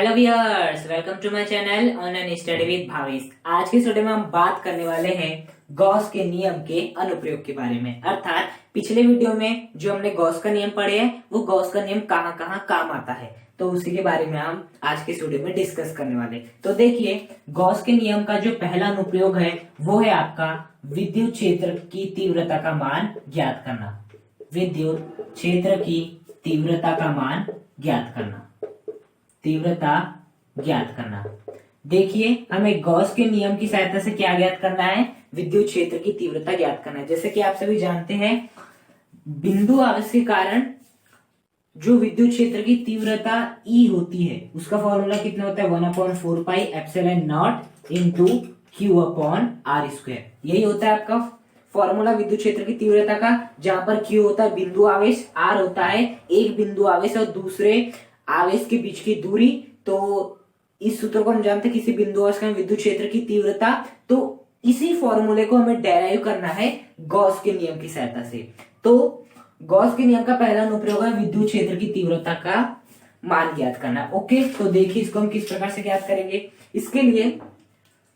Hello viewers, welcome to my channel online study with Bhavesh. आज के video में हम बात करने वाले हैं गॉस के नियम के अनुप्रयोग के बारे में। अर्थात पिछले वीडियो में जो हमने गॉस का नियम पढ़े हैं वो गॉस का नियम कहाँ कहाँ काम आता है, तो उसी के बारे में हम आज के वीडियो में डिस्कस करने वाले। तो देखिए, गॉस के नियम का जो पहला अनुप्रयोग है वो है आपका विद्युत क्षेत्र की तीव्रता का मान ज्ञात करना। विद्युत क्षेत्र की तीव्रता का मान ज्ञात करना, तीव्रता ज्ञात करना। देखिए, हमें गॉस के नियम की सहायता से क्या ज्ञात करना है? विद्युत क्षेत्र की तीव्रता ज्ञात करना है। जैसे कि आप सभी जानते हैं, बिंदु आवेश के कारण जो विद्युत क्षेत्र की तीव्रता E होती है उसका फॉर्मूला कितना होता है? 1/4 पाई एप्सिलॉन नॉट इनटू Q/r²। यही होता है आपका फॉर्मूला विद्युत क्षेत्र की तीव्रता का, जहां पर Q होता है बिंदु आवेश, R होता है एक बिंदु आवेश और दूसरे आवेश के बीच की दूरी। तो इस सूत्र को हम जानते हैं, किसी बिंदु आवेश का विद्युत क्षेत्र की तीव्रता। तो इसी फॉर्मूले को हमें डेराइव करना है गॉस के नियम की सहायता से। तो गॉस के नियम का पहला अनुप्रयोग है विद्युत क्षेत्र की तीव्रता का मान ज्ञात करना। ओके, तो देखिए इसको हम किस प्रकार से ज्ञात करेंगे। इसके लिए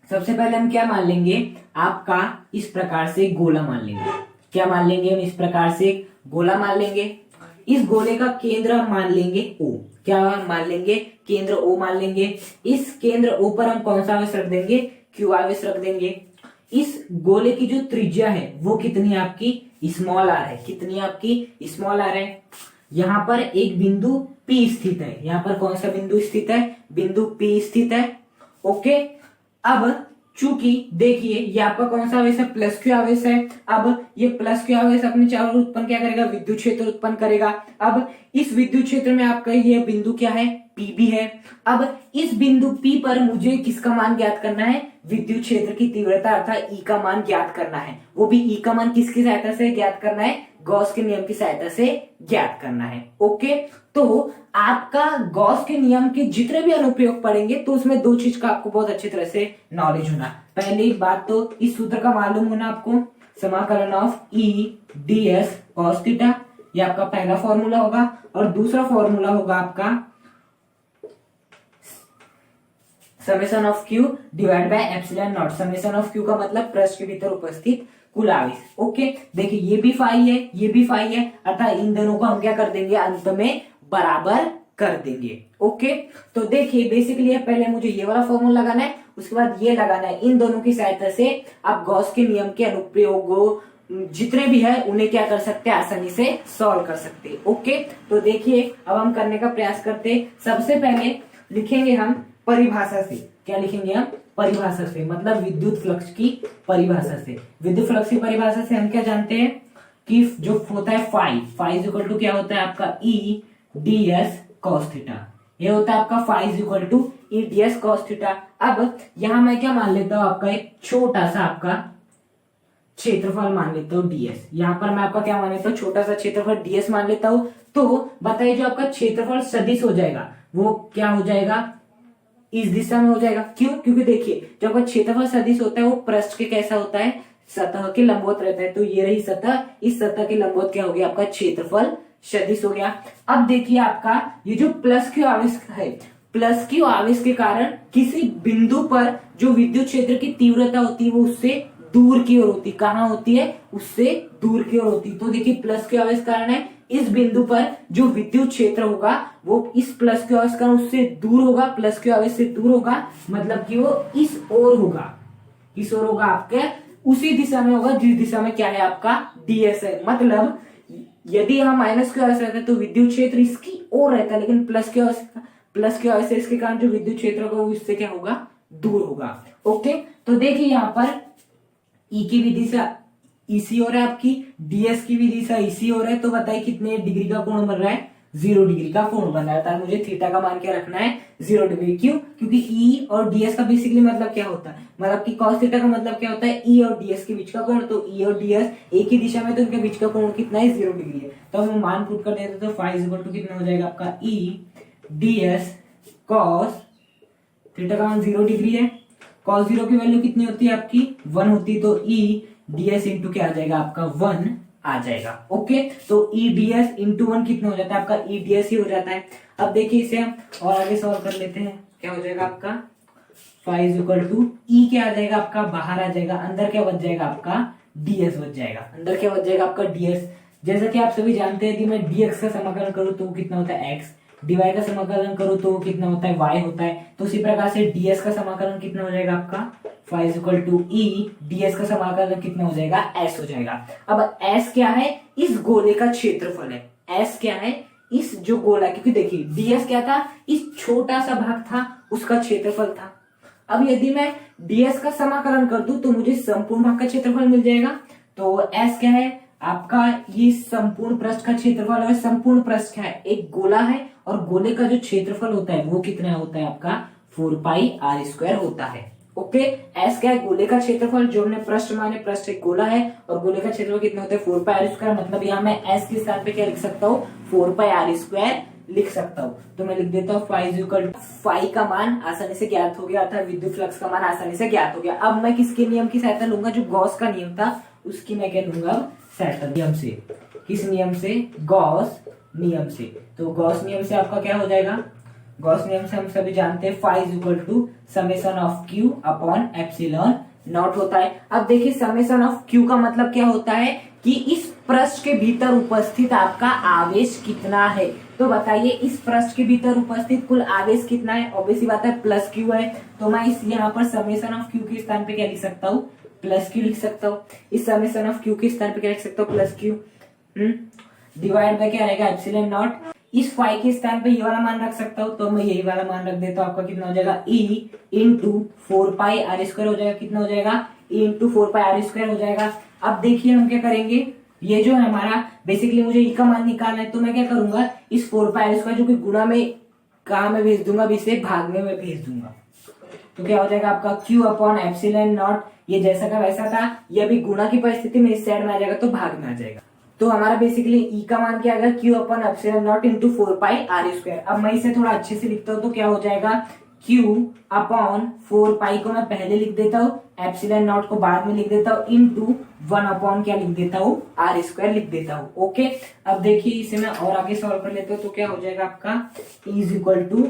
सबसे पहले हम क्या मान लेंगे? आपका इस प्रकार से गोला मान लेंगे। क्या मान लेंगे? हम इस प्रकार से गोला मान लेंगे। इस गोले का केंद्र हम मान लेंगे O। क्या मान लेंगे? केंद्र O मान लेंगे। इस केंद्र O पर हम कौन सा आवेश रख देंगे? Q आवेश रख देंगे। इस गोले की जो त्रिज्या है वो कितनी है आपकी? स्मॉल r है। कितनी आपकी? स्मॉल r है। यहाँ पर एक बिंदु P स्थित है। यहाँ पर कौन सा बिंदु स्थित है? बिंदु P स्थित है। ओके, अब चूंकि देखिए ये आपका कौन सा आवेश है? प्लस क्यू आवेश है। अब ये प्लस क्यू आवेश अपने चारों ओर उत्पन्न क्या करेगा? विद्युत क्षेत्र उत्पन्न करेगा। अब इस विद्युत क्षेत्र में आपका ये बिंदु क्या है? पी भी है। अब इस बिंदु P पर मुझे किसका मान ज्ञात करना है? विद्युत क्षेत्र की तीव्रता अर्थात E का मान ज्ञात करना है। वो भी E का मान किसकी सहायता से ज्ञात करना है? गॉस के नियम की सहायता से ज्ञात करना है। ओके, तो आपका गॉस के नियम के जितने भी अनुप्रयोग पढ़ेंगे तो उसमें दो चीज का आपको बहुत अच्छी तरह से नॉलेज होना। पहली बात तो इस सूत्र का मालूम होना आपको, समाकलन of E ds cos theta, ये आपका पहला फॉर्मूला होगा। और दूसरा फॉर्मूला होगा आपका summation of Q divide by epsilon not. Summation of Q का मतलब पृष्ठ के भीतर उपस्थित कुल आवेश। ओके, देखिए ये भी फाई है, ये भी फाई है, अर्थात इन दोनों को हम क्या कर देंगे? अंत में बराबर कर देंगे। ओके, तो देखिए बेसिकली पहले मुझे ये वाला फॉर्मूला लगाना है, उसके बाद ये लगाना है। इन दोनों की सहायता से आप गॉस के नियम के अनुप्रयोग जितने भी है उन्हें क्या कर सकते हैं? आसानी से सॉल्व कर सकते हैं। ओके, तो देखिए अब हम करने का प्रयास करते हैं। सबसे पहले लिखेंगे हम परिभाषा से। क्या लिखेंगे हम? परिभाषा से, मतलब विद्युत फ्लक्स की परिभाषा से। विद्युत फ्लक्स की परिभाषा से हम क्या जानते हैं कि जो होता है फाई इक्वल टू क्या होता है आपका? E ds cos theta. ये होता है आपका phi equal to E ds cos theta. अब यहां मैं क्या मान लेता हूं? आपका एक छोटा सा आपका क्षेत्रफल मान लेता हूं ds। यहां पर मैं आपका क्या मान लेता हूं? छोटा सा क्षेत्रफल ds मान लेता हूं। तो बताइए जो आपका क्षेत्रफल सदिश हो जाएगा वो क्या हो जाएगा? इस दिशा में हो जाएगा। क्यों? क्योंकि देखिए जब आपका क्षेत्रफल सदिश होता है वो पृष्ठ के कैसा होता है? सतह के लंबवत रहता है। तो ये रही सतह, इस सतह के लंबवत क्या हो गया? आपका क्षेत्रफल सदिश हो गया। अब देखिए आपका ये जो प्लस क्यू आवेश है, प्लस क्यू आवेश के कारण किसी बिंदु पर जो विद्युत क्षेत्र की तीव्रता होती है वो उससे दूर की ओर होती है। कहां होती है? उससे दूर की ओर होती है। तो देखिए प्लस क्यू आवेश कारण है, इस बिंदु पर जो विद्युत क्षेत्र होगा वो इस प्लस क्यू आवेश कारण उससे दूर होगा। प्लस क्यू आवेश से दूर होगा मतलब कि वो इस ओर होगा। इस ओर होगा, आपके उसी दिशा में होगा जिस दिशा में क्या है? आपका ds है। मतलब यदि यहाँ माइनस क्यू आवेश रहता है तो विद्युत क्षेत्र इसकी ओर रहता है, लेकिन प्लस क्यू आवेश इसके कारण जो विद्युत क्षेत्र होगा वो इससे क्या होगा? दूर होगा। ओके, तो देखिए यहाँ पर E की भी दिशा इसी ओर है, आपकी ds की भी दिशा इसी ओर है। तो बताइए कितने डिग्री का कोण बन रहा है? 0 डिग्री का कोण बन रहा है। तो मुझे थीटा का मान क्या रखना है? 0 डिग्री। क्यों? क्योंकि E और ds का बेसिकली मतलब क्या होता है? मतलब कि cos थीटा का मतलब क्या होता है? E और ds के बीच का कोण। तो E और ds एक ही दिशा में, तो उनके बीच का कोण कितना है? 0 डिग्री है। तो हम मान पुट कर देते तो फाई इक्वल टू कितना हो जाएगा आपका? E ds cos थीटा का मान 0 डिग्री है। cos 0 की वैल्यू कितनी होती है आपकी? 1 होती है। तो E ds इंटू क्या आ जाएगा आपका? 1 आ जाएगा। ओके, तो E ds इंटू 1 कितना हो जाता है आपका? E ds ही हो जाता है। अब देखिए इसे हम और आगे सॉल्व कर लेते हैं। क्या हो जाएगा आपका फाई इज इक्वल टू ई, क्या आ जाएगा आपका बाहर आ जाएगा, अंदर क्या बच जाएगा आपका ds बच जाएगा, अंदर क्या बच जाएगा आपका ds। जैसा कि आप सभी जानते हैं यदि मैं dx का समाकलन करूं तो वो कितना होता है x, dy का समाकलन करूं तो वो कितना होता है y होता है। तो उसी प्रकार से ds का समाकलन कितना हो जाएगा आपका phi is equal to E, ds का समाकलन कितना हो जाएगा s हो जाएगा। अब s क्या है, इस गोले का क्षेत्रफल है। s क्या है, इस जो गोला, क्योंकि देखिए ds क्या था, इस छोटा सा भाग था उसका क्षेत्रफल था। अब यदि मैं ds का समाकलन कर दूं तो मुझे संपूर्ण भाग का क्षेत्रफल मिल जाएगा। तो s क्या है आपका, ये संपूर्ण पृष्ठ का क्षेत्रफल है। संपूर्ण पृष्ठ क्या है, एक गोला है और गोले का जो क्षेत्रफल होता है वो कितना होता है आपका 4 पाई आर स्क्वायर होता है। ओके, s क्या है, गोले का क्षेत्रफल, जो हमने पृष्ठ माने पृष्ठ एक गोला है और गोले का क्षेत्रफल कितना होता है 4 पाई आर स्क्वायर। मतलब यहाँ मैं s के स्थान पे क्या लिख सकता हूँ 4 पाई आर स्क्वायर लिख सकता हूँ। तो मैं लिख देता हूँ phi is equal to, phi का मान आसानी से ज्ञात हो गया, अर्थात विद्युत फ्लक्स का मान आसानी से ज्ञात हो गया। अब मैं किसके नियम की सहायता लूंगा, जो गॉस का नियम था उसकी मैं क्या लूंगा सहायता, नियम से। किस नियम से, गॉस नियम से। तो गॉस नियम से आपका क्या हो जाएगा, गॉस नियम से हम सभी जानते हैं phi is equal to summation of Q upon epsilon naught होता है। अब देखिए समेशन ऑफ क्यू का मतलब क्या होता है कि इस पृष्ठ के भीतर उपस्थित आपका आवेश कितना है। तो बताइए इस पृष्ठ के भीतर उपस्थित कुल आवेश कितना है, ऑब्वियस बात है प्लस क्यू है। तो मैं इस यहाँ पर समेशन ऑफ क्यू के स्थान पे क्या लिख सकता हूँ, प्लस क्यू लिख सकता हूँ। इस समेशन ऑफ क्यू के स्थान पे क्या लिख सकता हूँ, प्लस क्यू डिवाइड बाय क्या रहेगा एप्सिलॉन नॉट। इस फाई के स्थान पे ये वाला मान रख सकता हूँ, तो मैं यही वाला मान रख देता हूँ। आपका कितना हो जाएगा E into 4 pi R square हो जाएगा, कितना हो जाएगा E into 4 pi R square हो जाएगा। अब देखिए हम क्या करेंगे, ये जो है हमारा बेसिकली मुझे ई का मान निकालना है, तो मैं क्या करूंगा इस 4 पाई आर स्क्वायर जो कि गुणा में कहा मैं भेज दूंगा, इसे भाग में मैं भेज दूंगा। तो क्या हो जाएगा आपका क्यू अपॉन एप्सिलॉन नॉट, ये जैसा का वैसा था, ये अभी गुणा की परिस्थिति में इस साइड में आ जाएगा तो भाग में आ जाएगा। तो हमारा बेसिकली ई का मान क्या आएगा Q upon epsilon naught into 4 pi R square. अब मैं इसे थोड़ा अच्छे से लिखता हूँ तो क्या हो जाएगा क्यू अपॉन 4 पाई को मैं पहले लिख देता हूँ, एप्सिलॉन नॉट को बाद में लिख देता हूँ, इंटू 1 अपॉन क्या लिख देता हूँ आर स्क्वायर लिख देता हूँ। ओके, अब देखिए इसे मैं और आगे सॉल्व कर लेता हूँ तो क्या हो जाएगा आपका E is equal to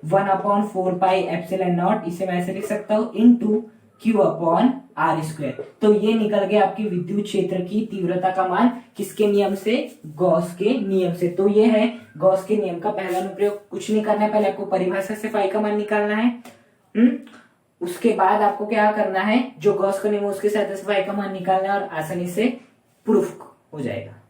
1 upon 4 pi epsilon naught, इसे मैं ऐसे लिख सकता हूँ into Q upon R square. तो ये निकल गया आपकी विद्युत क्षेत्र की तीव्रता का मान, किसके नियम से, गॉस के नियम से। तो ये है गॉस के नियम का पहला अनुप्रयोग। कुछ नहीं करना है, पहले आपको परिभाषा से फाई का मान निकालना है। उसके बाद आपको क्या करना है, जो गॉस का नियम उसके साथ फाई का मान निकालना है और आसानी से प्रूफ हो जाएगा।